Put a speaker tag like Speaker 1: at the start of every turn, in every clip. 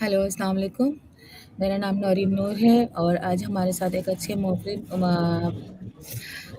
Speaker 1: Hello, अस्सलाम वालेकुम। मेरा नाम नौरीन नूर है और आज हमारे साथ एक अच्छे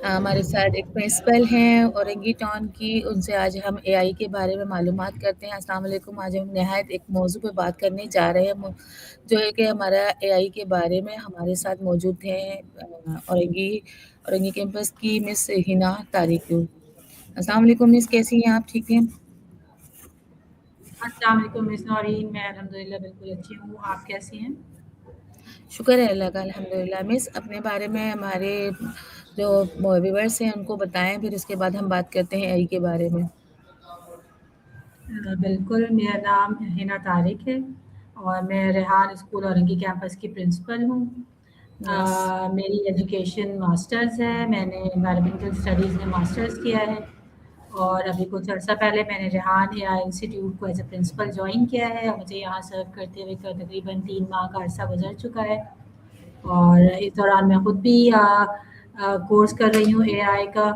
Speaker 1: हमारे साथ एक प्रिंसिपल हैं औरंगी टाउन की, उनसे आज हम एआई के बारे में मालूमात करते हैं। अस्सलाम वालेकुम। आज हम नहायत एक मौज़ू पे बात करने जा रहे हैं, जो है कि हमारा एआई के बारे में। हमारे साथ मौजूद हैं औरंगी कैंपस की मिस हिना तारिकू। अस्सलाम वालेकुम मिस, कैसी हैं आप? ठीक हैं?
Speaker 2: अस्सलाम वालेकुम मिस नौरीन, मैं अल्हम्दुलिल्लाह बिल्कुल अच्छी हूँ। आप कैसी हैं?
Speaker 1: शुक्र है अल्लाह का, अल्हम्दुलिल्लाह। मिस, अपने बारे में हमारे जो व्यूअर्स हैं उनको बताएं, फिर उसके बाद हम बात करते हैं एआई के बारे में।
Speaker 2: बिल्कुल, मेरा नाम हिना तारिक है और मैं रेहान स्कूल औरंगी कैंपस की प्रिंसिपल हूँ।
Speaker 1: यस।
Speaker 2: मेरी एजुकेशन मास्टर्स है, मैंने एनवायरमेंटल स्टडीज़ में मास्टर्स किया है और अभी कुछ अर्सा पहले मैंने रेहान एआई इंस्टीट्यूट को एज ए प्रिंसिपल ज्वाइन किया है और मुझे यहाँ सर्व करते हुए तकरीबन 3 माह का अरसा गुजर चुका है। और इस दौरान मैं खुद भी कोर्स कर रही हूँ एआई का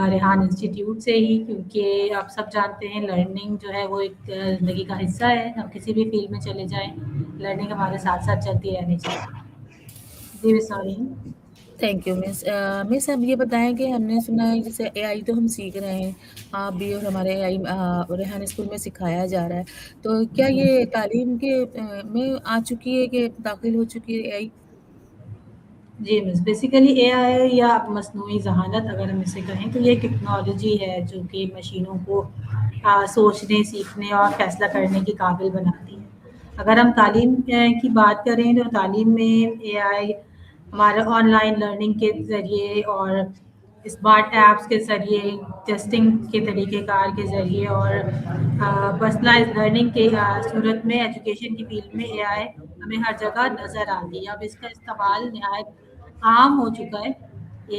Speaker 2: रेहान इंस्टीट्यूट से ही, क्योंकि आप सब जानते हैं लर्निंग जो है वो एक ज़िंदगी का हिस्सा है। हम किसी भी फील्ड में चले जाएँ, लर्निंग हमारे साथ-साथ चलती रहनी चाहिए। जी, miss Naureen.
Speaker 1: Thank you miss. Miss, अब ये बताएं कि हमने सुना है जैसे एआई तो हम सीख रहे हैं, आप भी, और हमारे एआई रेहान स्कूल में सिखाया जा रहा है, तो क्या
Speaker 2: जी।
Speaker 1: ये तालीम के में आ चुकी है कि दाखिल हो चुकी है एआई?
Speaker 2: जी मिस, बेसिकली एआई या मस्नूई ज़हानत अगर हम इसे कहें तो ये टेक्नोलॉजी है जो कि मशीनों को सोचने, सीखने और फ़ैसला करने के काबिल बनाती है। अगर हम तालीम की बात करें तो तालीम में एआई हमारा ऑनलाइन लर्निंग के ज़रिए और स्मार्ट ऐप्स के ज़रिए, टेस्टिंग के तरीक़ेकार के ज़रिए और पर्सनलाइज़्ड लर्निंग के सूरत में एजुकेशन की फ़ील्ड में एआई हमें हर जगह नज़र आती है। अब इसका इस्तेमाल निहायत आम हो चुका है।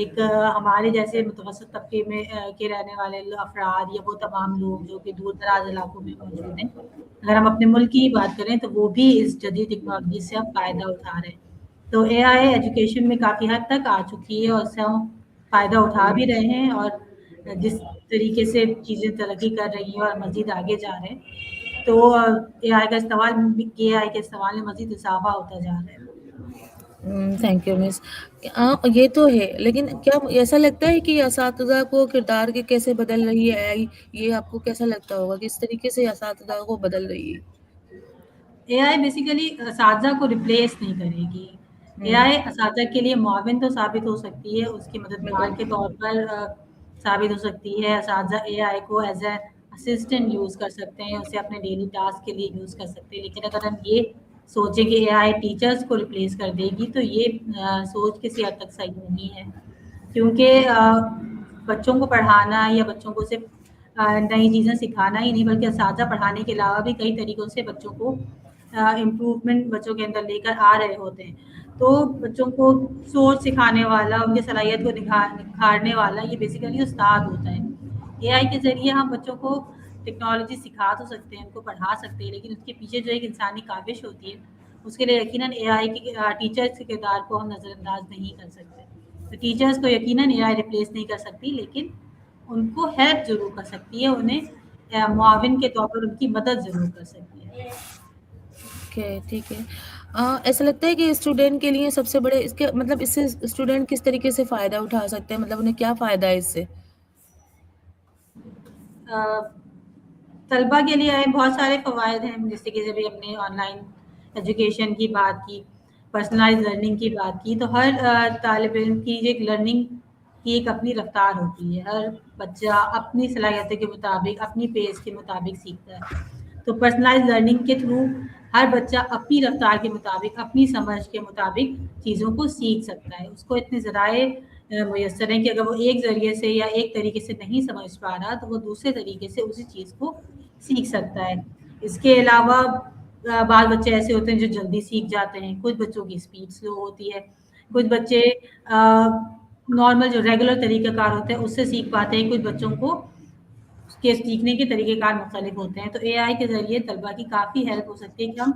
Speaker 2: एक हमारे जैसे मुतवसत तबके में के रहने वाले अफ़राद या वो तमाम लोग जो कि दूर-दराज़ इलाकों में मौजूद हैं। अगर हम अपने मुल्क की ही बात करें तो वो भी इस जदीद टेक्नोलॉजी से अब फ़ायदा उठा रहे हैं। तो एआई एजुकेशन में काफ़ी हद तक आ चुकी है और उससे हम फ़ायदा उठा भी रहे हैं और जिस तरीके से चीज़ें तरक्की कर रही हैं और मज़ीद आगे जा रहे हैं, तो एआई के इस्तेमाल में मज़ीद इज़ाफ़ा होता जा रहा है।
Speaker 1: Thank you miss. ये तो है, लेकिन क्या ऐसा लगता है कि असातिज़ा को किरदार के कैसे बदल रही है एआई? ये आपको कैसा लगता होगा, किस तरीके से असातिज़ा को बदल रही है?
Speaker 2: एआई बेसिकली असातिज़ा को रिप्लेस नहीं करेगी।
Speaker 1: हुँ,
Speaker 2: एआई असातिज़ा के लिए मुआविन तो साबित हो सकती है, उसकी मददगार
Speaker 1: बिल्कुल।
Speaker 2: के तौर पर साबित हो सकती है। असातिज़ा एआई को एज़ अ असिस्टेंट यूज़ कर सकते हैं, उसे अपने डेली टास्क के लिए यूज़ कर सकते हैं। लेकिन अगर हम ये सोचें कि एआई टीचर्स को रिप्लेस कर देगी, तो ये सोच किसी हद तक सही नहीं है। क्योंकि बच्चों को पढ़ाना या बच्चों को सिर्फ़ नई चीज़ें सिखाना ही नहीं, बल्कि असातिज़ा पढ़ाने के अलावा भी कई तरीकों से बच्चों को इम्प्रूवमेंट बच्चों के अंदर लेकर आ रहे होते हैं। तो बच्चों को सोच सिखाने वाला, उनकी सलाहियत को निखारने वाला ये बेसिकली उस्ताद होता है। एआई के ज़रिए हम बच्चों को टेक्नोलॉजी सिखा तो सकते हैं, उनको पढ़ा सकते हैं, लेकिन उसके पीछे जो एक इंसानी काविश होती है, उसके लिए यकीनन एआई के टीचर्स के किरदार को हम नज़रअंदाज नहीं कर सकते। तो टीचर्स को यकीनन एआई रिप्लेस नहीं कर सकती, लेकिन उनको हेल्प ज़रूर कर सकती है, उन्हें मुआविन के तौर पर उनकी मदद ज़रूर कर सकती है।
Speaker 1: ओके, ठीक है। ऐसा लगता है कि स्टूडेंट के लिए सबसे बड़े इसके मतलब इससे स्टूडेंट किस तरीके से फ़ायदा उठा सकते हैं? मतलब उन्हें क्या फ़ायदा है इससे?
Speaker 2: अ, तलबा के लिए बहुत सारे फ़वाइद हैं, जैसे कि जब भी अपने ऑनलाइन एजुकेशन की बात की, पर्सनलाइज़ लर्निंग की बात की, तो हर तालिब इल्म की एक लर्निंग की एक अपनी रफ़्तार होती है। हर बच्चा अपनी सलाहियतों के मुताबिक, अपनी पेस के मुताबिक सीखता है। तो पर्सनलाइज़ लर्निंग के थ्रू हर बच्चा अपनी रफ़्तार के मुताबिक, अपनी समझ के मुताबिक चीज़ों को सीख सकता है। उसको इतने ज़राए मुयस्सर हैं कि अगर वो एक ज़रिए से या एक तरीके से नहीं समझ पा रहा, तो वो दूसरे तरीके से उसी चीज़ को सीख सकता है। इसके अलावा बाज़ बच्चे ऐसे होते हैं जो जल्दी सीख जाते हैं, कुछ बच्चों की स्पीड स्लो होती है, कुछ बच्चे नॉर्मल जो रेगुलर तरीक़ाकार होते हैं उससे सीख पाते हैं, कुछ बच्चों को के सीखने के तरीक़ेकार मुख्तलिफ होते हैं। तो एआई के ज़रिए तलबा की काफ़ी हेल्प हो सकती है कि हम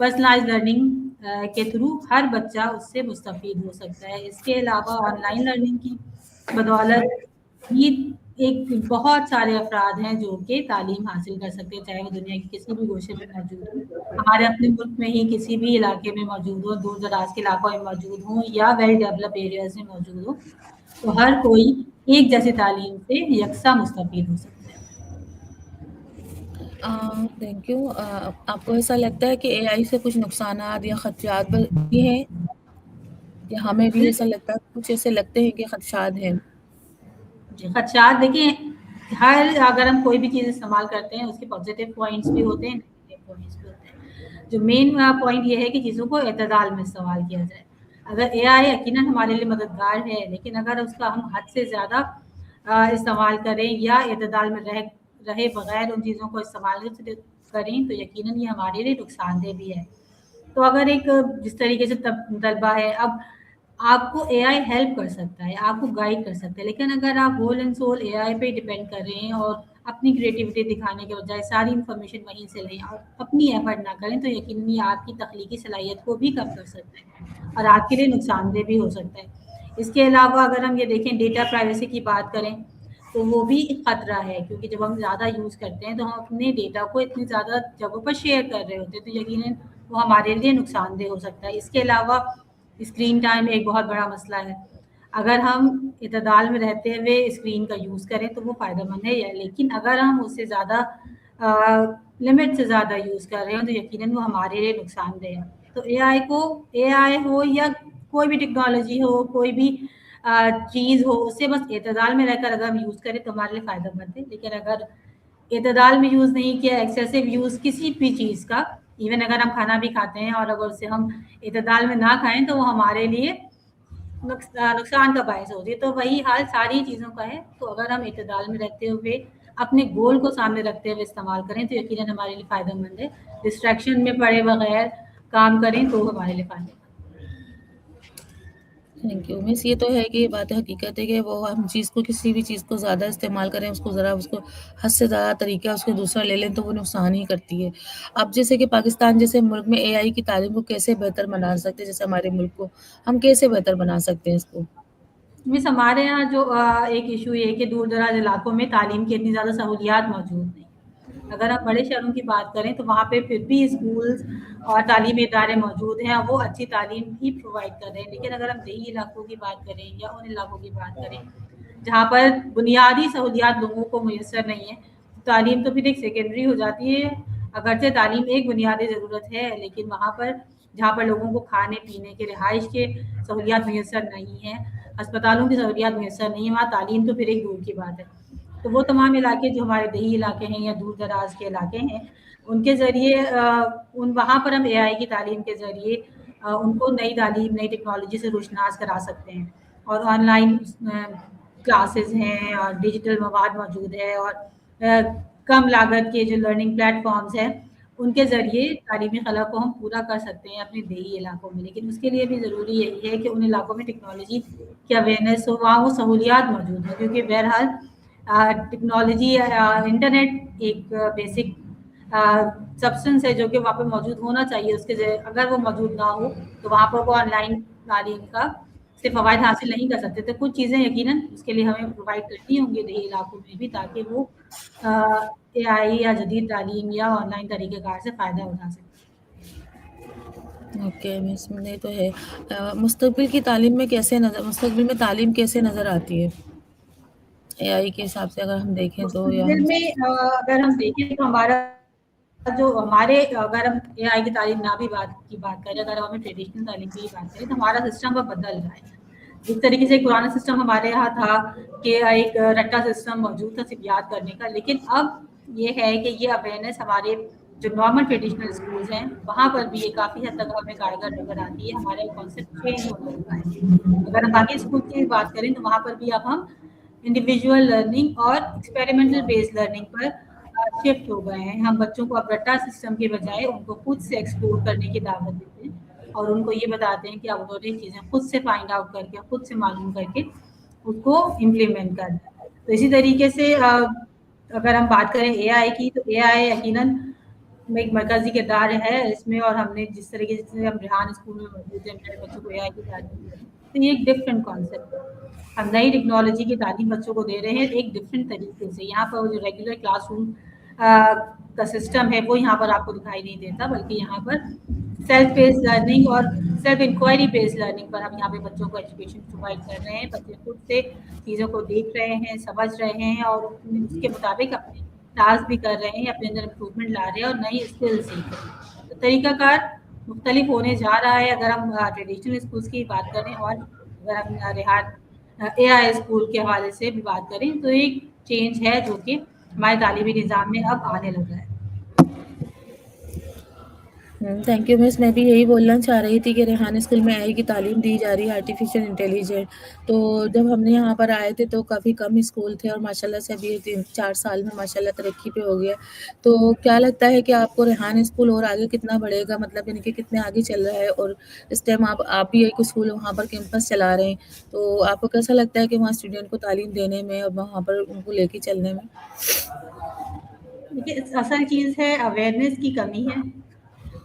Speaker 2: पर्सनलाइज़्ड लर्निंग के थ्रू हर बच्चा उससे मुस्तफ़ीद हो सकता है। इसके अलावा ऑनलाइन लर्निंग की बदौलत भी एक बहुत सारे अफ़राद हैं जो कि तालीम हासिल कर सकते हैं, चाहे वो दुनिया के किसी भी गोशे में मौजूद हों। हमारे अपने मुल्क में ही किसी भी इलाके में मौजूद हों, दूर-दराज़ के इलाकों में मौजूद हों या वेल डेवलप्ड एरियाज़ में मौजूद हों, तो हर कोई एक जैसी तालीम से यकसा मुस्तफ़ीद हो सकता है।
Speaker 1: Thank you. आपको ऐसा लगता है कि एआई से कुछ नुकसानात या खदशात भी हैं? या हमें भी ऐसा लगता है, कुछ ऐसे लगते हैं कि खदशात हैं?
Speaker 2: जी, खदशात देखिए, अगर हम कोई भी चीज़ इस्तेमाल करते हैं, उसके पॉज़िटिव पॉइंट्स भी होते हैं, नेगेटिव पॉइंट्स भी होते हैं। जो मेन पॉइंट ये है कि चीज़ों को एतदाल में इस्तेमाल किया जाए। अगर एआई यकीनन हमारे लिए मददगार है, लेकिन अगर उसका हम हद से ज़्यादा इस्तेमाल करें या एतदाल में रहे बगैर उन चीज़ों को इस्तेमाल करें, तो यकीनन ये हमारे लिए नुकसानदेह भी है। तो अगर एक जिस तरीके से तलबा है, अब आपको एआई हेल्प कर सकता है, आपको गाइड कर सकता है, लेकिन अगर आप होल एंड सोल एआई पे डिपेंड कर रहे हैं और अपनी क्रिएटिविटी दिखाने के बजाय सारी इन्फॉर्मेशन वहीं से लें और अपनी एफर्ट ना करें, तो यकीनन ये आपकी तख्लीकी सलाहियत को भी कम कर सकता है और आपके लिए नुकसानदेह भी हो सकता है। इसके अलावा अगर हम ये देखें डेटा प्राइवेसी की बात करें, तो वो भी एक खतरा है, क्योंकि जब हम ज़्यादा यूज़ करते हैं तो हम अपने डेटा को इतनी ज़्यादा जगहों पर शेयर कर रहे होते हैं, तो यकीनन वो हमारे लिए नुकसानदेह हो सकता है। इसके अलावा स्क्रीन टाइम एक बहुत बड़ा मसला है। अगर हम इतदाल में रहते हुए स्क्रीन का यूज़ करें तो वो फ़ायदेमंद है, लेकिन अगर हम उससे ज़्यादा लिमिट से ज़्यादा यूज़ कर रहे हैं तो यकीनन वो हमारे लिए नुकसानदेह है। तो एआई हो या कोई भी टेक्नोलॉजी हो, कोई भी चीज़ हो, उससे बस एतदाल में रहकर अगर हम यूज़ करें तो हमारे लिए फ़ायदेमंद है। लेकिन अगर एतदाल में यूज़ नहीं किया, एक्सेसिव यूज़ किसी भी चीज़ का, इवन अगर हम खाना भी खाते हैं और अगर उसे हम एतदाल में ना खाएँ तो वो हमारे लिए नुकसान का बायस होती है। तो वही हाल सारी चीज़ों का है। तो अगर हम एतदाल में रहते हुए अपने गोल को सामने रखते हुए इस्तेमाल करें तो यकीनन हमारे लिए फ़ायदेमंद है। डिस्ट्रैक्शन में पड़े बगैर काम करें तो हमारे लिए फ़ायदेमंद है।
Speaker 1: Thank you. मीन्स ये तो है कि ये बात हकीकत है कि वो हम चीज़ को किसी भी चीज़ को ज़्यादा इस्तेमाल करें, उसको ज़रा उसको हद से ज़्यादा तरीका उसको दूसरा ले लें तो वो नुकसान ही करती है। अब जैसे कि पाकिस्तान जैसे मुल्क में एआई की तालीम को कैसे बेहतर बना सकते हैं, जैसे हमारे मुल्क को हम कैसे बेहतर बना सकते हैं इसको?
Speaker 2: मिस हमारे यहाँ जो एक इशू ये है कि दूर-दराज़ इलाकों में तालीम की इतनी ज़्यादा सहूलियात मौजूद नहीं। अगर आप बड़े शहरों की बात करें तो वहाँ पे फिर भी स्कूल्स और तालीमी इदारे मौजूद हैं और वो अच्छी तालीम भी प्रोवाइड कर रहे हैं। लेकिन अगर हम देही इलाकों की बात करें या उन इलाकों की बात करें जहाँ पर बुनियादी सहूलियात लोगों को मुयस्सर नहीं है, तालीम तो फिर एक सेकेंडरी हो जाती है। अगरचे तालीम एक बुनियादी ज़रूरत है, लेकिन वहाँ पर जहाँ पर लोगों को खाने-पीने के, रिहाइश के सहूलियात मुयस्सर नहीं हैं, अस्पतालों की सहूलियात मुयस्सर नहीं है, वहाँ तालीम तो फिर एक दूर की बात है। तो वो तमाम इलाके जो हमारे देही इलाके हैं या दूर-दराज़ के इलाके हैं, उनके ज़रिए उन वहाँ पर हम एआई की तालीम के ज़रिए उनको नई तालीम, नई टेक्नोलॉजी से रोशनास करा सकते हैं और ऑनलाइन क्लासेज़ हैं और डिजिटल मवाद मौजूद है और कम लागत के जो लर्निंग प्लेटफ़ॉर्म्स हैं, उनके ज़रिए तालीमी खला को हम पूरा कर सकते हैं अपने देही इलाकों में। लेकिन उसके लिए भी ज़रूरी यही है कि उन इलाकों में टेक्नोलॉजी की अवेयरनेस हो, वहाँ वो सहूलियात मौजूद हों, क्योंकि बहरहाल टेक्नोलॉजी इंटरनेट एक बेसिक सब्सटेंस है जो कि वहाँ पे मौजूद होना चाहिए। अगर वो मौजूद ना हो तो वहाँ पर वो ऑनलाइन तालीम का से फ़वायद हासिल नहीं कर सकते। तो कुछ चीज़ें यकीनन उसके लिए हमें प्रोवाइड करनी होंगी देही इलाकों में भी, ताकि वो एआई या जदीद तालीम या ऑनलाइन तरीक़ेकार से फ़ायदा उठा सकें।
Speaker 1: ओके, मीन्स ये तो है। मुस्तक़बिल में तालीम कैसे नज़र आती है? एआई के हिसाब से अगर हम देखें तो या
Speaker 2: मुस्तक़बिल
Speaker 1: हम
Speaker 2: में अगर हम देखें तो अगर हम एआई की तालीम की बात करें, अगर हमें ट्रेडिशनल तालीम की बात करें, तो हमारा सिस्टम अब बदल रहा है। जिस तरीके से एक पुराना सिस्टम हमारे यहाँ था कि एक रट्टा सिस्टम मौजूद था सिर्फ याद करने का, लेकिन अब ये है कि ये अवेयरनेस हमारे जो नॉर्मल ट्रेडिशनल स्कूल्स हैं, वहाँ पर भी ये काफ़ी हद तक हमें कारगर नज़र आती है। हमारा कॉन्सेप्ट चेंज होने लगा है। अगर हम बाकी स्कूल की बात करें तो वहाँ पर भी अब हम इंडिविजुअल लर्निंग और एक्सपेरिमेंटल बेस्ड लर्निंग पर शिफ्ट हो गए हैं। हम बच्चों को अब रट्टा सिस्टम के बजाय उनको खुद से एक्सप्लोर करने की दावत देते हैं और उनको ये बताते हैं कि अब उन्होंने चीज़ें खुद से फाइंड आउट करके, खुद से मालूम करके उसको इम्प्लीमेंट करना है। तो इसी तरीके से अगर हम बात करें एआई की, तो एआई यकीनन एक मरकज़ी किरदार है इसमें और हमने जिस तरीके से हम रेहान स्कूल में मौजूद हैं, मेरे बच्चों को एआई की तालीम दी है। तो ये एक डिफरेंट कॉन्सेप्ट है। हम नई टेक्नोलॉजी की तालीम बच्चों को दे रहे हैं एक डिफरेंट तरीके से। यहाँ पर जो रेगुलर क्लासरूम का सिस्टम है वो यहाँ पर आपको दिखाई नहीं देता, बल्कि यहाँ पर सेल्फ बेस्ड लर्निंग और सेल्फ इंक्वायरी बेस्ड लर्निंग पर हम यहाँ पे बच्चों को एजुकेशन प्रोवाइड कर रहे हैं। बच्चे खुद से चीज़ों को देख रहे हैं, समझ रहे हैं और उसके मुताबिक अपने टास्क भी कर रहे हैं, अपने अंदर इम्प्रूवमेंट ला रहे हैं और नई स्किल सीख रहे हैं। तो तरीकाकार मुख्तलिफ होने जा रहा है। अगर हम ट्रेडिशनल स्कूल्स की बात करें और अगर हम रिहात एआई स्कूल के हवाले से भी बात करें तो एक चेंज है जो कि हमारे तालीमी निज़ाम में अब आने लगा है।
Speaker 1: Thank you miss. मैं भी यही बोलना चाह रही थी कि रेहान स्कूल में एआई की तालीम दी जा रही है, आर्टिफिशियल इंटेलिजेंस। तो जब हमने यहाँ पर आए थे तो काफ़ी कम स्कूल थे और माशाल्लाह से अभी 3-4 साल में माशाल्लाह तरक्की पे हो गया। तो क्या लगता है कि आपको रेहान स्कूल और आगे कितना बढ़ेगा, मतलब यानी कि कितने आगे चल रहा है? और इस टाइम आप भी एक स्कूल वहाँ पर कैंपस चला रहे हैं, तो आपको कैसा लगता है कि वहाँ स्टूडेंट को तालीम देने में और वहाँ पर उनको लेके चलने में?
Speaker 2: देखिए, असल चीज़ है अवेयरनेस की कमी है।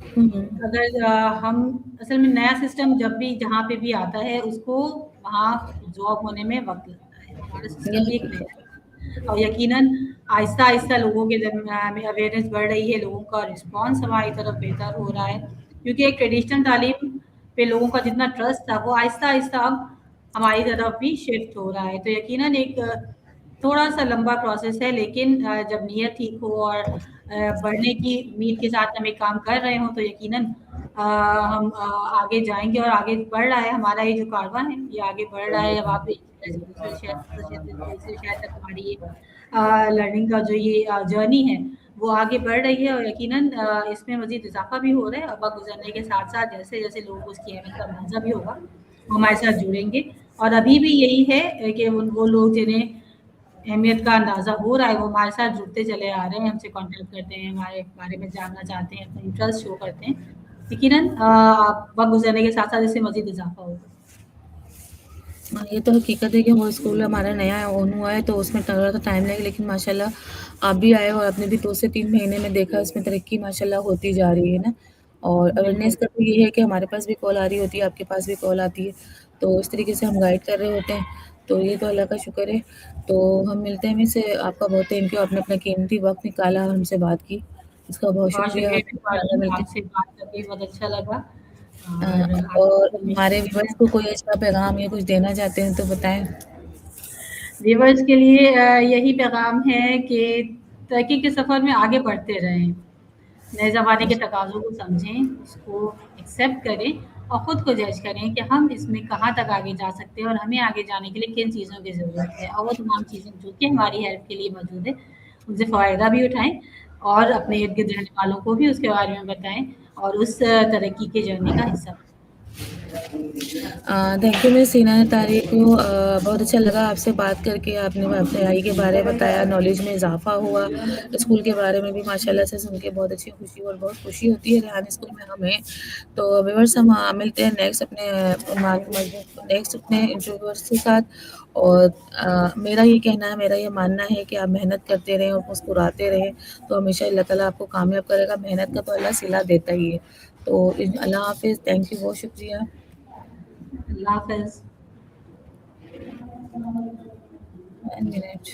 Speaker 1: हुँ,
Speaker 2: अगर हम असल में नया सिस्टम जब भी जहाँ पे भी आता है उसको वहाँ जॉब होने में वक़्त लगता है। हमारा
Speaker 1: ये
Speaker 2: सिस्टम भी एक नया है और यकीनन आहिस्ता-आहिस्ता लोगों के दरमियान में अवेयरनेस बढ़ रही है, लोगों का रिस्पॉन्स हमारी तरफ बेहतर हो रहा है। क्योंकि एक ट्रेडिशनल तालीम पे लोगों का जितना ट्रस्ट था वो आहिस्ता-आहिस्ता अब हमारी तरफ भी शिफ्ट हो रहा है। तो यकीनन एक थोड़ा-सा लंबा प्रोसेस है, लेकिन जब नीयत ठीक हो और बढ़ने की उम्मीद के साथ हम एक काम कर रहे हों तो यकीनन हम आगे जाएँगे और आगे बढ़ रहा है हमारा ये जो कारवां है, ये आगे बढ़ रहा है। अब आप एक शहर से दूसरे शहर तक हमारी ये लर्निंग का जो ये जर्नी है, वो आगे बढ़ रही है और यकीनन इसमें मज़ीद इज़ाफ़ा भी हो रहा है। वक़्त गुज़रने के साथ-साथ जैसे-जैसे लोगों को उसकी अहमियत का अंदाज़ा भी होगा, वो हमारे साथ जुड़ेंगे और अभी भी यही है कि वो लोग जिन्हें अहमियत का अंदाज़ा हो रहा है, वो हमारे साथ जुड़ते चले आ रहे हैं, हमसे कॉन्टैक्ट करते हैं, हमारे बारे में जानना चाहते हैं, अपना इंटरेस्ट शो करते हैं। यकीनन वक़्त गुज़रने के साथ-साथ इससे मज़ीद इज़ाफ़ा होगा।
Speaker 1: हाँ, ये तो हकीकत है कि वो स्कूल हमारा नया ओन हुआ है तो उसमें थोड़ा सा टाइम लगेगा, लेकिन माशाल्लाह आप भी आए और आपने भी 2 से 3 महीने में देखा उसमें तरक्की माशाल्लाह होती जा रही है ना। और
Speaker 2: बिल्कुल।
Speaker 1: अवेयरनेस का तो ये है कि हमारे पास भी कॉल आ रही होती है, आपके पास भी कॉल आती है, तो इस तरीके से हम गाइड कर रहे होते हैं, तो ये तो अल्लाह का शुक्र है। तो हम मिलते हैं मिस, आपका बहुत थैंक यू, आपने अपना कीमती वक़्त निकाला और हमसे बात की, इसका बहुत
Speaker 2: बहुत
Speaker 1: शुक्रिया।
Speaker 2: शुक्रिया
Speaker 1: आपका
Speaker 2: मेहरबानी,
Speaker 1: मिलते
Speaker 2: आपसे बात करके बहुत अच्छा लगा
Speaker 1: अ,
Speaker 2: और
Speaker 1: और
Speaker 2: आगे
Speaker 1: हमारे व्यूअर्स को कोई अच्छा पैगाम या कुछ देना चाहते हैं तो बताएँ?
Speaker 2: व्यूअर्स के लिए यही पैगाम है कि तरक्की के सफ़र में आगे बढ़ते रहें। नए ज़माने के तकाज़ों को समझें, उसको एक्सेप्ट करें और ख़ुद को जज करें कि हम इसमें कहाँ तक आगे जा सकते हैं और हमें आगे जाने के लिए किन चीज़ों की ज़रूरत है और वो तमाम चीज़ें जो कि हमारी हेल्प के लिए मौजूद है, उनसे फ़ायदा भी उठाएँ और अपने इर्द-गिर्द रहने वालों को भी उसके बारे में बताएँ और उस तरक्की की जर्नी का हिस्सा बनें।
Speaker 1: Thank you miss Hina Tariq को, बहुत अच्छा लगा आपसे बात करके। आपने पढ़ाई के बारे में बताया, नॉलेज में इजाफा हुआ, स्कूल के बारे में भी माशाल्लाह से सुन के बहुत अच्छी खुशी और बहुत खुशी होती है रेहान स्कूल में हमें। तो व्यूअर्स हम मिलते हैं नेक्स्ट अपने इंटरव्यूअर्स के साथ। और मेरा ये कहना है, मेरा ये मानना है कि आप मेहनत करते रहें और मुस्कुराते रहें, तो हमेशा अल्लाह ताला आपको कामयाब करेगा। मेहनत का तो अल्लाह सिला देता ही है। तो अल्लाह हाफ़िज़, थैंक यू, बहुत शुक्रिया।
Speaker 2: अल्लाह हाफ़िज़।
Speaker 1: 1 minute.